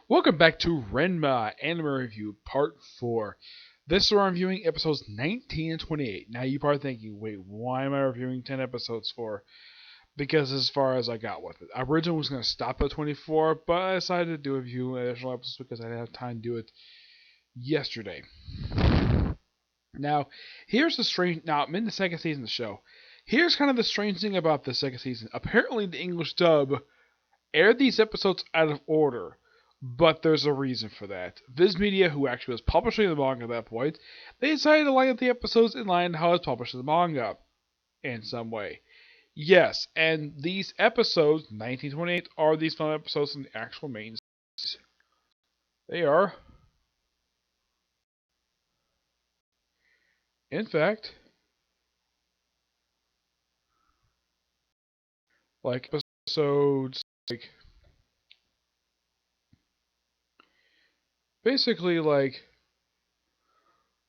Welcome back to Ranma Anime Review Part 4. This is where I'm reviewing episodes 19 and 28. Now you're probably thinking, wait, why am I reviewing 10 episodes for? Because as far as I got with it. I originally was going to stop at 24, but I decided to do a few additional episodes because I didn't have time to do it yesterday. Now, here's the strange... Now, I'm in the second season of the show. Here's kind of the strange thing about the second season. Apparently, the English dub aired these episodes out of order. But there's a reason for that. Viz Media, who actually was publishing the manga at that point, they decided to line up the episodes in line with how it's published in the manga in some way. Yes, and these episodes, 1928, are these film episodes in the actual main series. They are, in fact, like episodes, like basically like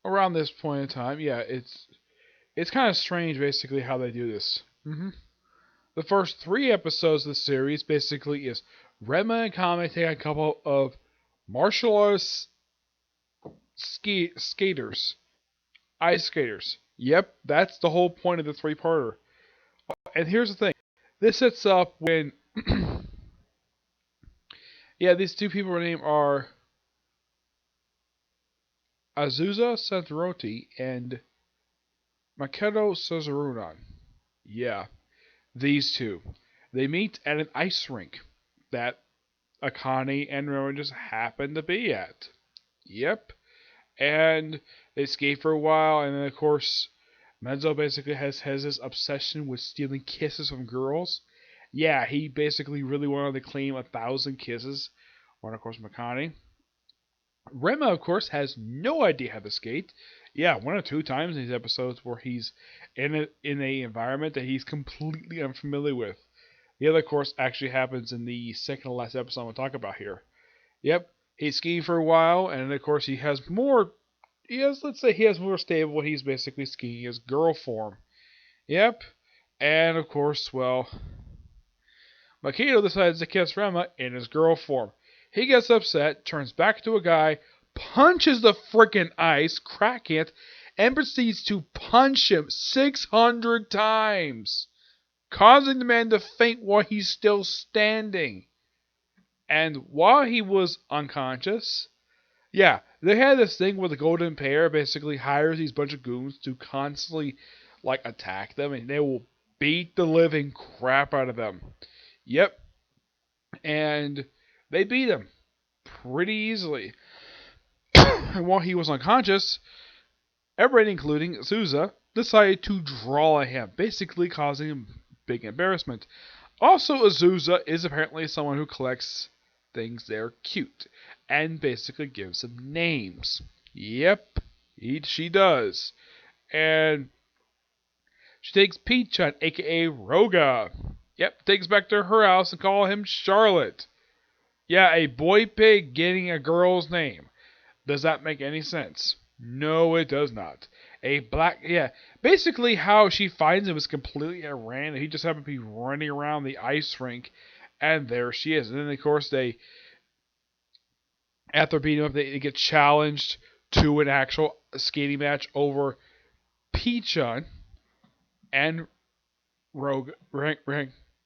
around this point in time. Yeah, it's kind of strange, basically, how they do this. The first three episodes of the series basically is Ranma and Kame take a couple of martial arts skaters, ice skaters. Yep, that's the whole point of the three-parter. And here's the thing: this sets up when, yeah, these two people named are Azusa Santoroti and Makoto Suzurunan. Yeah, these two. They meet at an ice rink that Akane and Rowan just happen to be at. Yep. And they skate for a while, and then of course, Menzo basically has this obsession with stealing kisses from girls. Yeah, he basically really wanted to claim 1,000 kisses. One, of course, Makani. Rema, of course, has no idea how to skate. Yeah, one or two times in these episodes where he's in a environment that he's completely unfamiliar with. The other, of course, actually happens in the second to last episode I'm going to talk about here. Yep, he's skiing for a while, and of course he has more. Let's say he has more stable. He's basically skiing his girl form. Yep, and of course, well, Makito decides to kiss Rema in his girl form. He gets upset, turns back to a guy, punches the frickin' ice, cracking it, and proceeds to punch him 600 times, causing the man to faint while he's still standing. And while he was unconscious, yeah, they had this thing where the Golden Pair basically hires these bunch of goons to constantly, like, attack them, and they will beat the living crap out of them. Yep, and they beat him pretty easily. And while he was unconscious, everybody, including Souza, decided to draw at him, basically causing him big embarrassment. Also, Azusa is apparently someone who collects things that are cute and basically gives them names. Yep, she does. And she takes Peach-chan, aka Roga. Yep, takes back to her house and call him Charlotte. Yeah, a boy pig getting a girl's name. Does that make any sense? No, it does not. Yeah, basically how she finds him is completely at random. He just happened to be running around the ice rink, and there she is. And then, of course, after beating him up, they get challenged to an actual skating match over Pichun and Renma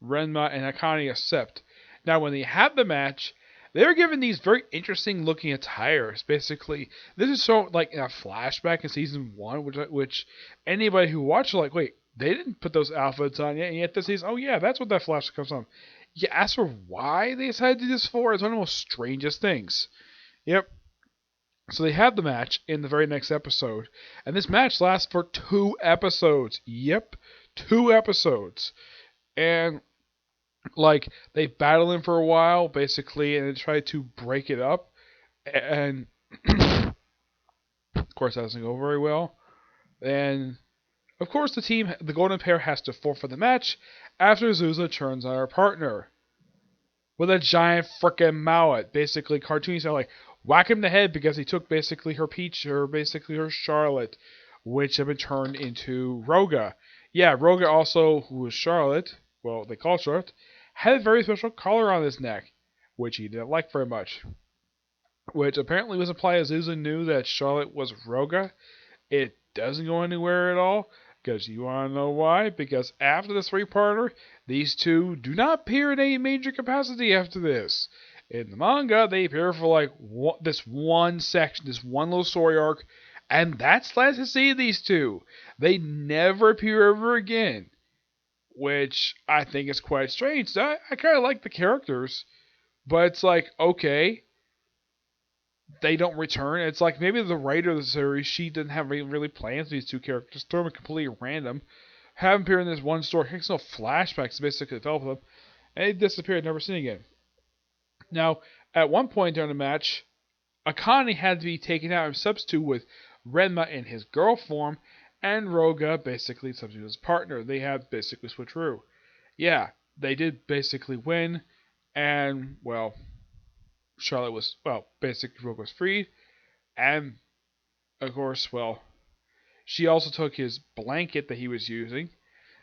and Akane accept. Now, when they have the match, they're given these very interesting looking attires. Basically, this is so like in a flashback in season 1, which anybody who watched like, wait, they didn't put those outfits on yet, and yet this is, oh yeah, that's what that flashback comes from. Yeah, as for why they decided to do this for, it's one of the most strangest things. Yep. So they have the match in the very next episode, and this match lasts for 2 episodes. Yep, 2 episodes, and like they battle him for a while, basically, and then try to break it up, and of course that doesn't go very well. And of course the Golden Pair, has to forfeit the match after Zuza turns on her partner with a giant frickin' mallet. Basically, cartoony style, like whack him in the head because he took basically her Peach, or basically her Charlotte, which had been turned into Roga. Yeah, Roga also, who was Charlotte, well, they call Charlotte, had a very special collar on his neck, which he didn't like very much. which apparently was implied as Susan knew that Charlotte was Roga. It doesn't go anywhere at all. Because you want to know why? Because after this three-parter, these two do not appear in any major capacity after this. In the manga, they appear for like this one section, this one little story arc, and that's last to see these two. They never appear ever again, which I think is quite strange. I kind of like the characters, but it's like, okay, they don't return. It's like maybe the writer of the series, she didn't have really plans for these two characters. Throw them completely random. Have them appear in this one story. Takes no flashbacks to basically develop them. And they disappeared, never seen again. Now, at one point during the match, Akane had to be taken out and substituted with Ranma in his girl form, and Roga basically substituted his partner. They had basically switcheroo. Yeah, they did basically win, and, well, Charlotte was, well, basically Rogue was freed, and of course, well, she also took his blanket that he was using,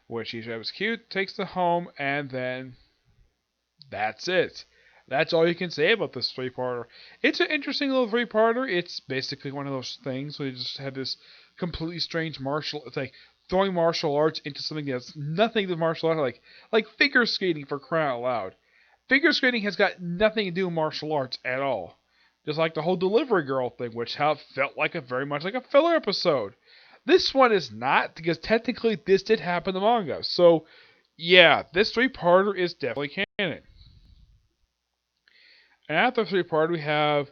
which he said was cute, takes it home, and then that's it. That's all you can say about this three-parter. It's an interesting little three-parter. It's basically one of those things where you just have this completely strange martial, it's like throwing martial arts into something that's nothing to martial arts, like figure skating for crying out loud. Figure skating has got nothing to do with martial arts at all. Just like the whole Delivery Girl thing, which felt like very much like a filler episode. This one is not, because technically this did happen in the manga. So, yeah, this three-parter is definitely canon. And after the three-parter, we have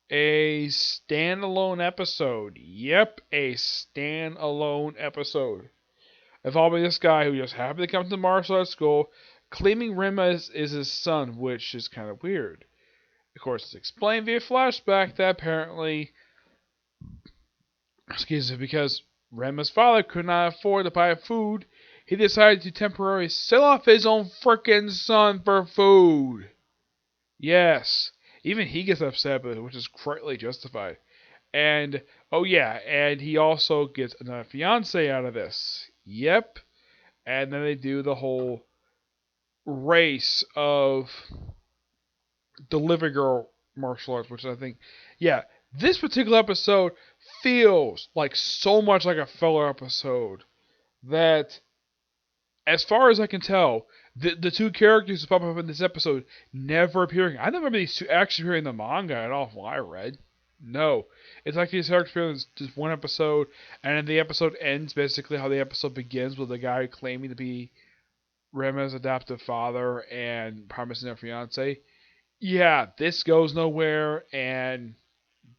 a standalone episode. Yep, a standalone episode. Involving this guy who just happened to come to the martial arts school, claiming Ranma is his son, which is kind of weird. Of course, it's explained via flashback that apparently, because Ranma's father could not afford to buy food, he decided to temporarily sell off his own frickin' son for food. Yes, even he gets upset with it, which is greatly justified. And, oh yeah, and he also gets another fiance out of this. Yep. And then they do the whole race of Delivery Girl martial arts, which I think, yeah, this particular episode feels like so much like a filler episode that, as far as I can tell, the two characters who pop up in this episode never appearing. I never remember these two actually appearing in the manga at all from what I read. No. It's like these characters appear in just one episode, and then the episode ends basically how the episode begins with a guy claiming to be Ranma's adoptive father and promising their fiance. Yeah, this goes nowhere, and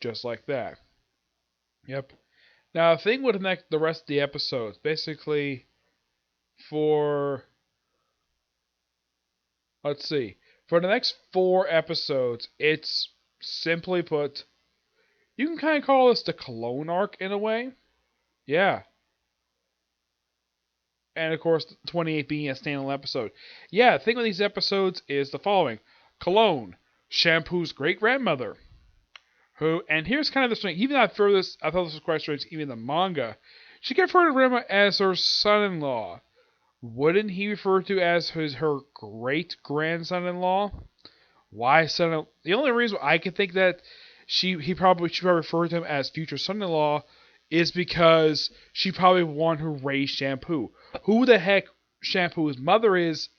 just like that. Yep. Now, the thing with the rest of the episodes, basically, for, let's see, for the next 4 episodes, it's simply put, you can kind of call this the Cologne arc in a way. Yeah. And of course, 28 being a standalone episode. Yeah, the thing with these episodes is the following: Cologne, Shampoo's great grandmother, who, and here's kind of the thing. Even though I thought this was quite strange, even in the manga, she referred to Ranma as her son-in-law. Wouldn't he refer to as her great grandson-in-law? Why son? The only reason I can think that she probably refer to him as future son-in-law is because she probably one who raised Shampoo. Who the heck Shampoo's mother is?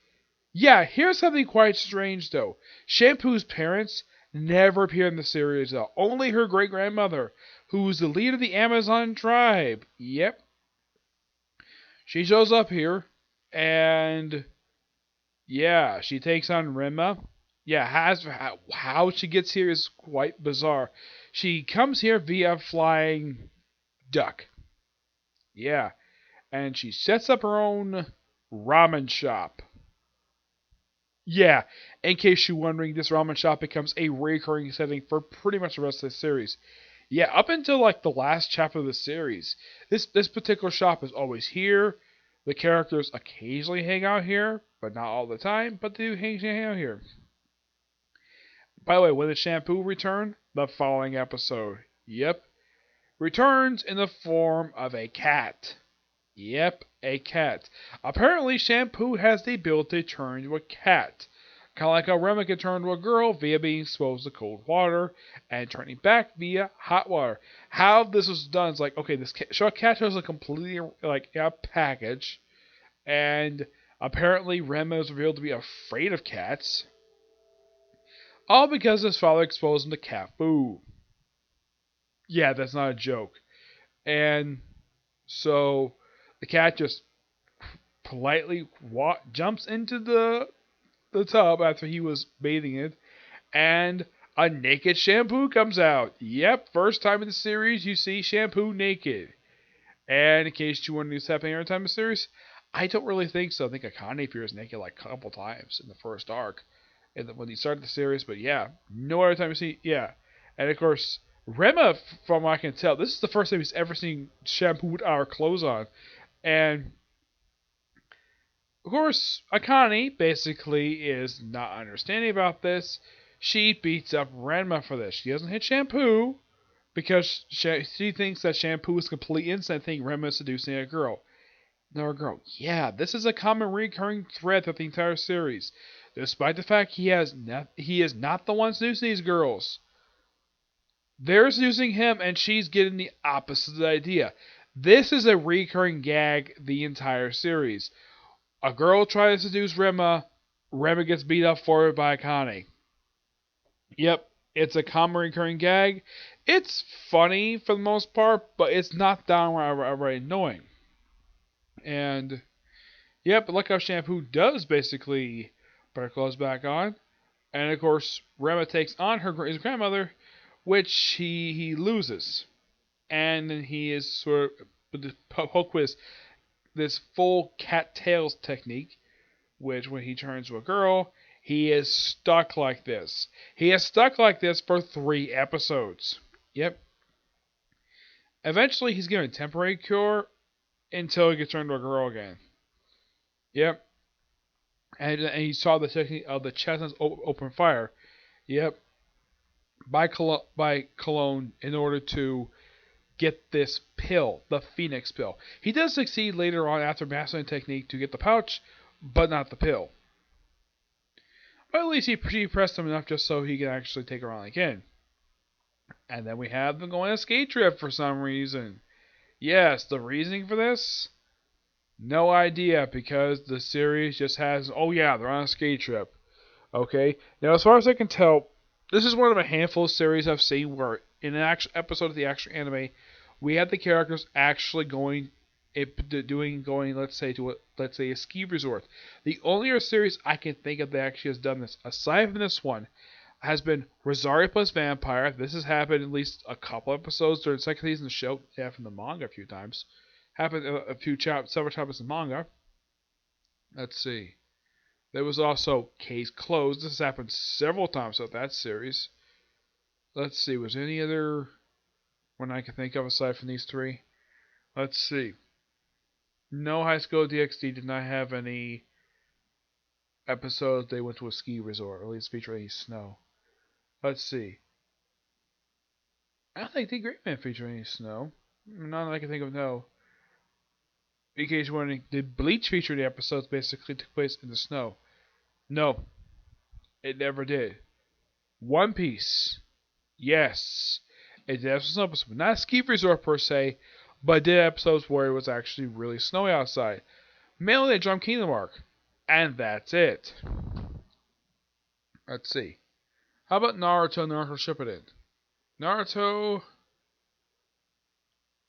Yeah, here's something quite strange though. Shampoo's parents never appear in the series though. Only her great grandmother, who's the leader of the Amazon tribe. Yep. She shows up here, and yeah, she takes on Ranma. Yeah, how she gets here is quite bizarre. She comes here via flying duck. Yeah, and she sets up her own ramen shop. Yeah, in case you're wondering, this ramen shop becomes a recurring setting for pretty much the rest of the series. Yeah, up until like the last chapter of the series, this particular shop is always here. The characters occasionally hang out here, but not all the time, but they do hang out here. By the way, when did Shampoo return? The following episode. Yep. Returns in the form of a cat. Yep, a cat. Apparently, Shampoo has the ability to turn into a cat. Kind of like how Ranma can turn into a girl via being exposed to cold water and turning back via hot water. How this was done is like, okay, this show cat is a completely like a package, and apparently Ranma was revealed to be afraid of cats, all because his father exposed him to cat food. Yeah, that's not a joke. And so the cat just politely jumps into the tub after he was bathing it, and a naked Shampoo comes out. Yep, first time in the series you see Shampoo naked. And in case you wonder what's happening every time in the series, I don't really think so. I think Akane appears naked like a couple times in the first arc, when he started the series. But yeah, no other time you see, yeah. And of course, Rema, from what I can tell, this is the first time he's ever seen Shampoo with our clothes on. And of course, Akane basically is not understanding about this. She beats up Ranma for this. She doesn't hit Shampoo because she thinks that Shampoo is completely innocent, thinking Ranma is seducing a girl. No, a girl. Yeah, this is a common recurring thread throughout the entire series. Despite the fact he is not the one seducing these girls. They're seducing him, and she's getting the opposite idea. This is a recurring gag the entire series. A girl tries to seduce Rema. Rema gets beat up for it by Akane. Yep, it's a common recurring gag. It's funny for the most part, but it's not downright annoying. And yep, look how Shampoo does basically put her clothes back on. And of course, Rema takes on his grandmother, which he loses. And then he is sort of poked with this full cat tails technique, which when he turns to a girl, he is stuck like this. He is stuck like this for 3 episodes. Yep. Eventually, he's given a temporary cure until he gets turned to a girl again. Yep. And he saw the technique of the chestnuts open fire. Yep. By Cologne in order to get this pill, the Phoenix pill. He does succeed later on after mastering the technique to get the pouch, but not the pill. But at least he pressed him enough just so he can actually take her on again. And then we have them going on a skate trip for some reason. Yes, the reasoning for this? No idea, because the series just has, oh yeah, they're on a skate trip. Okay, now as far as I can tell, this is one of a handful of series I've seen where in an actual episode of the actual anime, we have the characters actually going, let's say a ski resort. The only other series I can think of that actually has done this, aside from this one, has been Rosario plus Vampire. This has happened at least a couple episodes during the second season of the show. It happened in the manga a few times. Happened several chapters in manga. Let's see. There was also Case Closed. This has happened several times throughout that series. Let's see. Was there any other one I can think of aside from these 3? Let's see. No, High School DxD did not have any episodes they went to a ski resort, or at least feature any snow. Let's see. I don't think the Great Man featured any snow. None that I can think of, no. In case you're wondering, did Bleach feature the episodes basically took place in the snow? No, it never did. One Piece, yes, it did have some episodes, not a ski resort per se, but it did episodes where it was actually really snowy outside. Mainly at Drum Kingdom arc, and that's it. Let's see. How about Naruto and Naruto Shippuden? Naruto.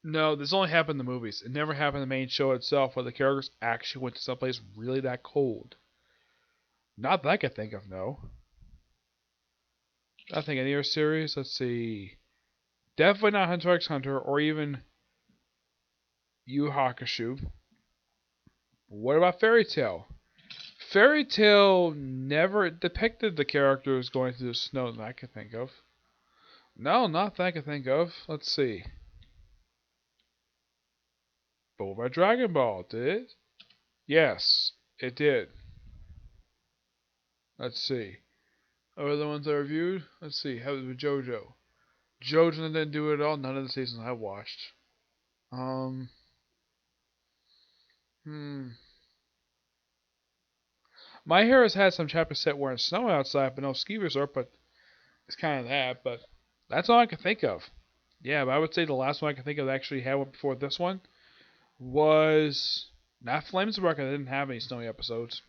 No, this only happened in the movies. It never happened in the main show itself where the characters actually went to someplace really that cold. Not that I can think of, no. I think any other series, let's see. Definitely not Hunter x Hunter or even Yu Hakusho. What about Fairy Tail? Fairy Tail never depicted the characters going through the snow that I can think of. No, not that I can think of. Let's see. But what about Dragon Ball? Did it? Yes, it did. Let's see. Other ones I reviewed? Let's see. How was with JoJo? JoJo didn't do it at all. None of the seasons I watched. Um. Hmm. My Hero has had some chapters set where it's snowing outside, but no ski resort. But it's kind of that. But that's all I can think of. Yeah, but I would say the last one I can think of that actually had one before this one was not Flames of Rock. I didn't have any snowy episodes.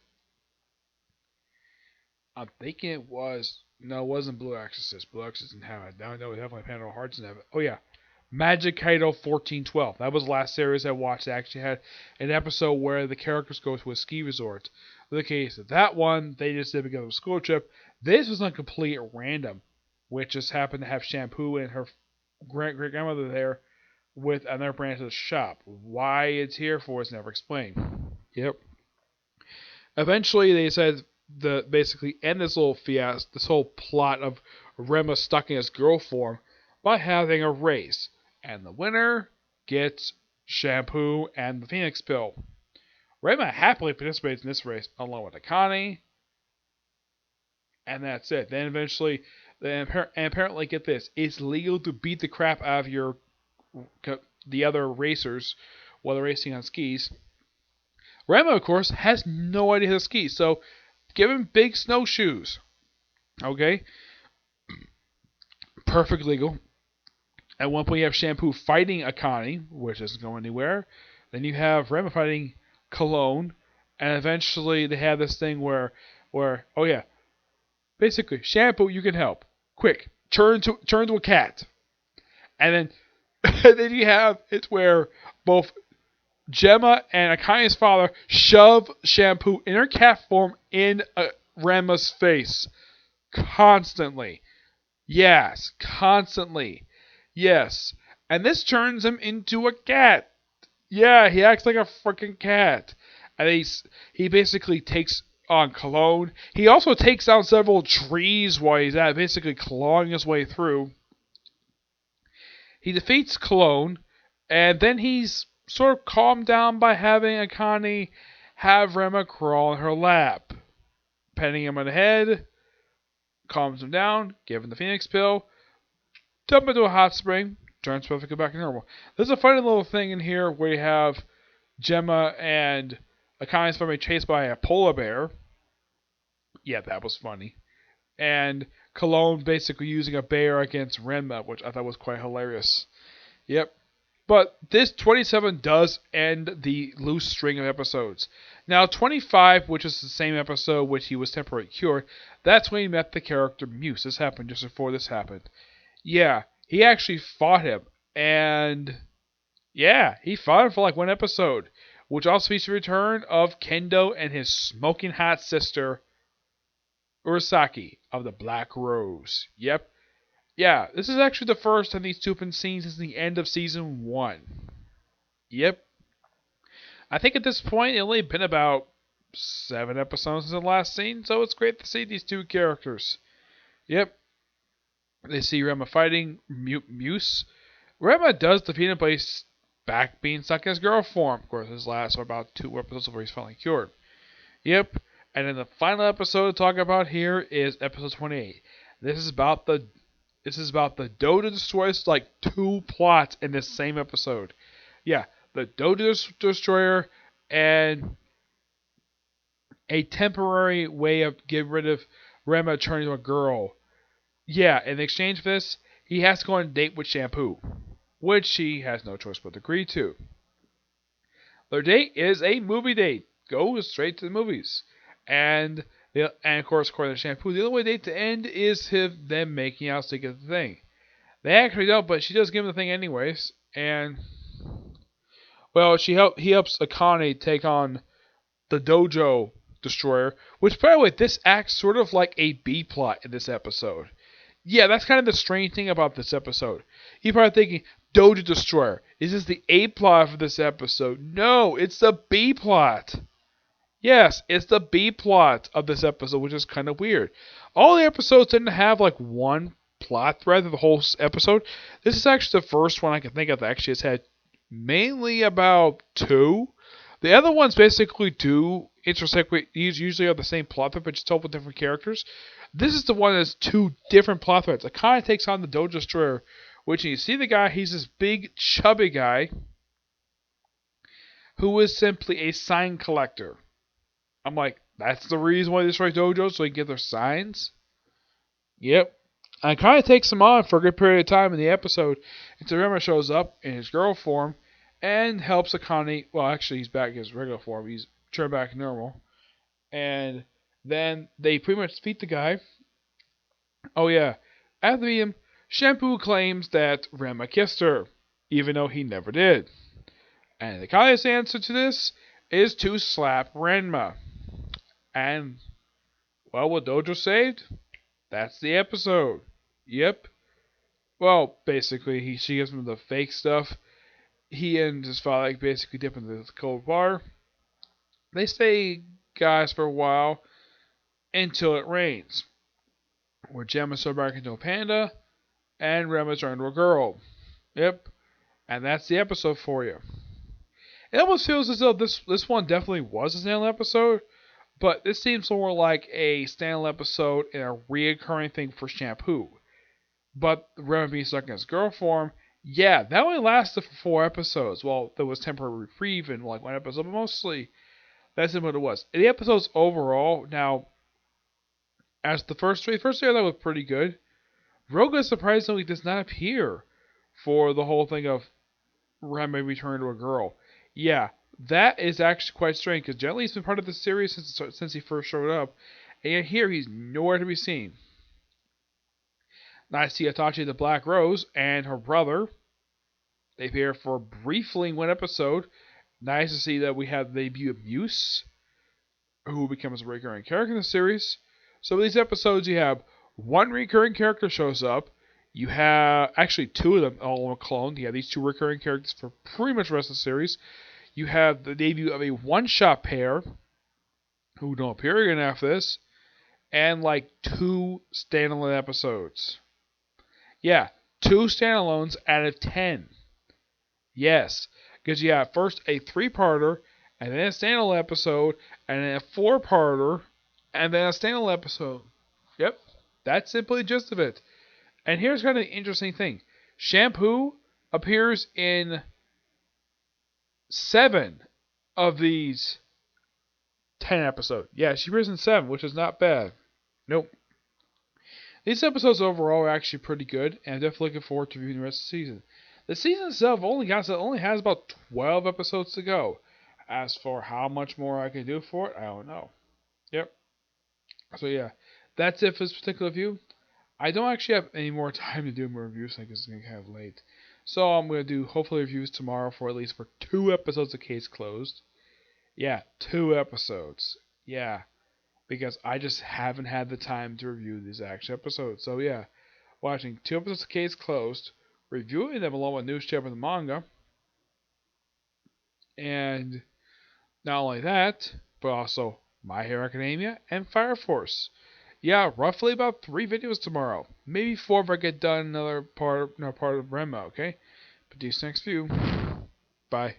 I'm thinking it was no, it wasn't Blue Exorcist. Blue Exorcist didn't have it. Now I know definitely Pandora Hearts didn't have it. Oh yeah, Magic Kaido 1412. That was the last series I watched that actually had an episode where the characters go to a ski resort. In the case of that one, they just did because of a school trip. This was on complete random, which just happened to have Shampoo and her great grandmother there with another branch of the shop. Why it's here for is never explained. Yep. Eventually, they said the basically end this little fiasco, this whole plot of Ranma stuck in his girl form by having a race, and the winner gets Shampoo and the Phoenix Pill. Ranma happily participates in this race along with Akane, and that's it. Then eventually, and apparently, get this: it's legal to beat the crap out of the other racers while they're racing on skis. Ranma, of course, has no idea how to ski, so give him big snowshoes. Okay? Perfect legal. At one point, you have Shampoo fighting Akane, which doesn't go anywhere. Then you have Ranma fighting Cologne, and eventually they have this thing where, oh yeah, basically, Shampoo, you can help. Quick, turn to a cat. And then, and then you have it's where both Gemma and Akane's father shove Shampoo in her cat form in Ranma's face. Constantly. Yes, constantly. Yes. And this turns him into a cat. Yeah, he acts like a freaking cat. And he basically takes on Cologne. He also takes down several trees while he's at basically clawing his way through. He defeats Cologne, and then he's sort of calmed down by having Akane have Ranma crawl in her lap. Petting him on the head, calms him down, give him the Phoenix Pill, dump him into a hot spring, turns perfectly back to normal. There's a funny little thing in here where you have Gemma and Akane's family chased by a polar bear. Yeah, that was funny. And Cologne basically using a bear against Ranma, which I thought was quite hilarious. Yep. But this 27 does end the loose string of episodes. Now, 25, which is the same episode which he was temporarily cured, that's when he met the character Muse. This happened just before this happened. Yeah, he actually fought him. And, yeah, he fought him for like one episode, which also features the return of Kendo and his smoking hot sister, Urasaki, of the Black Rose. Yep. Yeah, this is actually the first time these two have been seen since the end of season 1. Yep. I think at this point, it's only been about 7 episodes since the last scene, so it's great to see these two characters. Yep. They see Ranma fighting Muse. Ranma does defeat him, but he's back being stuck in his girl form. Of course, his last are about 2 episodes before he's finally cured. Yep. And then the final episode to talk about here is episode 28. This is about the Dodo Destroyer's like 2 plots in this same episode. Yeah, the Dodo Destroyer and a temporary way of getting rid of Ranma turning into a girl. Yeah, in exchange for this, he has to go on a date with Shampoo, which she has no choice but to agree to. Their date is a movie date. Go straight to the movies. And of course, according to Shampoo, the only way date to end is them making out so they get the thing. They actually don't, but she does give him the thing anyways. And, well, he helps Akane take on the Dojo Destroyer, which, by the way, this acts sort of like a B plot in this episode. Yeah, that's kind of the strange thing about this episode. You're probably thinking, Dojo Destroyer, is this the A plot for this episode? No, it's the B plot. Yes, it's the B plot of this episode, which is kind of weird. All the episodes didn't have like one plot thread of the whole episode. This is actually the first one I can think of that actually has had mainly about 2. The other ones basically do intersect with, usually are the same plot thread, but just told with different characters. This is the one that's 2 different plot threads. It kind of takes on the Dojo Destroyer, which you see the guy, he's this big, chubby guy who is simply a sign collector. I'm like, That's the reason why they destroy dojos, so they can get their signs. Yep. And it kind of takes him on for a good period of time in the episode until Ranma shows up in his girl form and helps Akane. Well, actually, he's back in his regular form. He's turned back normal. And then they pretty much defeat the guy. Oh, yeah. After the him, Shampoo claims that Ranma kissed her, even though he never did. And Akane's answer to this is to slap Ranma. And, well, with Dojo saved, that's the episode. Yep. Well, basically, she gives him the fake stuff. He and his father basically dip into the cold water. They stay guys for a while until it rains, where Gemma's turned back into a panda and Rema's turned into a girl. Yep. And that's the episode for you. It almost feels as though this one definitely was a standalone episode, but this seems more like a standalone episode and a reoccurring thing for Shampoo. But Rema being stuck in his girl form, yeah, that only lasted for 4 episodes. Well, there was temporary reprieve in like one episode, but mostly that's what it was. The episodes overall, now, as the first three I thought was pretty good. Roga surprisingly does not appear for the whole thing of Rema return to a girl. Yeah, that is actually quite strange because generally he's been part of the series since he first showed up, and yet here he's nowhere to be seen. Now I see Itachi the Black Rose and her brother. They appear for briefly in one episode. Nice to see that we have the debut of Muse, who becomes a recurring character in the series. So in these episodes, you have one recurring character shows up. You have actually two of them all cloned. You have these two recurring characters for pretty much the rest of the series. You have the debut of a one-shot pair who don't appear again after this, and like 2 standalone episodes. Yeah, 2 standalones out of 10. Yes, because you have first a 3-parter, and then a standalone episode, and then a 4-parter, and then a standalone episode. Yep, that's simply the gist of it. And here's kind of the interesting thing. Shampoo appears in 7 of these 10 episodes. Yeah, she appears in 7, which is not bad. Nope. These episodes overall are actually pretty good, and I'm definitely looking forward to reviewing the rest of the season. The season itself only has about 12 episodes to go. As for how much more I can do for it, I don't know. Yep. So yeah, that's it for this particular review. I don't actually have any more time to do more reviews because it's getting kind of late. So I'm going to do hopefully reviews tomorrow for at least for 2 episodes of Case Closed. Yeah, 2 episodes. Yeah, because I just haven't had the time to review these actual episodes. So yeah, watching 2 episodes of Case Closed, reviewing them along with news chapter of the manga, and not only that, but also My Hero Academia and Fire Force. Yeah, roughly about 3 videos tomorrow. Maybe 4 if I get done another part of Ranma, okay? But these next few. Bye.